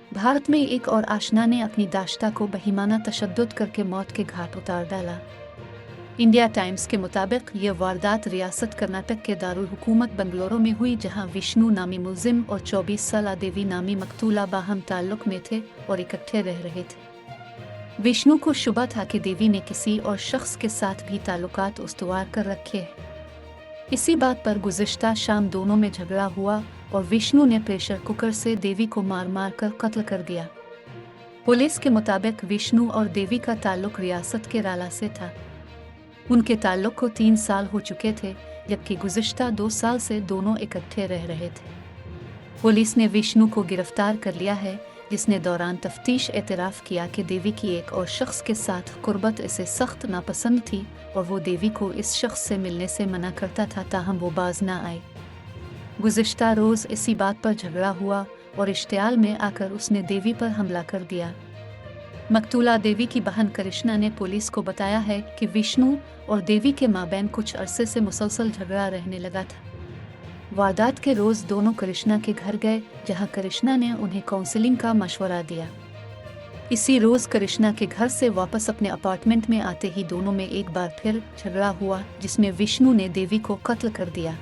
भारत में एक और आशना ने अपनी दाश्ता को बहिमाना तशद्दुद करके मौत के घाट उतार डाला। इंडिया टाइम्स के मुताबिक ये वारदात रियासत कर्नाटक के दारुल हुकूमत बंगलुरु में हुई, जहां विष्णु नामी मुलजिम और 24 साला देवी नामी मकतूला बाहम ताल्लुक में थे और इकट्ठे रह रहे थे। विष्णु को शुबा था कि देवी ने किसी और शख्स के साथ भी ताल्लुकात उस्तवार कर रखे हैं। इसी बात पर गुज़िश्ता शाम दोनों में झगड़ा हुआ और विष्णु ने प्रेशर कुकर से देवी को मार मार कर कत्ल कर दिया। पुलिस के मुताबिक विष्णु और देवी का ताल्लुक रियासत के राला से था। उनके ताल्लुक को 3 साल हो चुके थे, जबकि गुज़िश्ता 2 साल से दोनों इकट्ठे रह रहे थे। पुलिस ने विष्णु को गिरफ्तार कर लिया है, जिसने दौरान तफ्तीश एतराफ़ किया कि देवी की एक और शख्स के साथ कुर्बत इसे सख्त नापसंद थी और वो देवी को इस शख्स से मिलने से मना करता था, ताहम वो बाज ना आए। गुज़िश्ता रोज़ इसी बात पर झगड़ा हुआ और इश्तियाल में आकर उसने देवी पर हमला कर दिया। मकतूला देवी की बहन करिश्ना ने पुलिस को बताया है कि विष्णु और देवी के माबैन कुछ अरसे से मुसलसल झगड़ा रहने लगा था। वारदात के रोज़ दोनों करिश्ना के घर गए, जहां करिश्ना ने उन्हें काउंसलिंग का मशवरा दिया। इसी रोज़ करिश्ना के घर से वापस अपने अपार्टमेंट में आते ही दोनों में एक बार फिर झगड़ा हुआ, जिसमें विष्णु ने देवी को कत्ल कर दिया।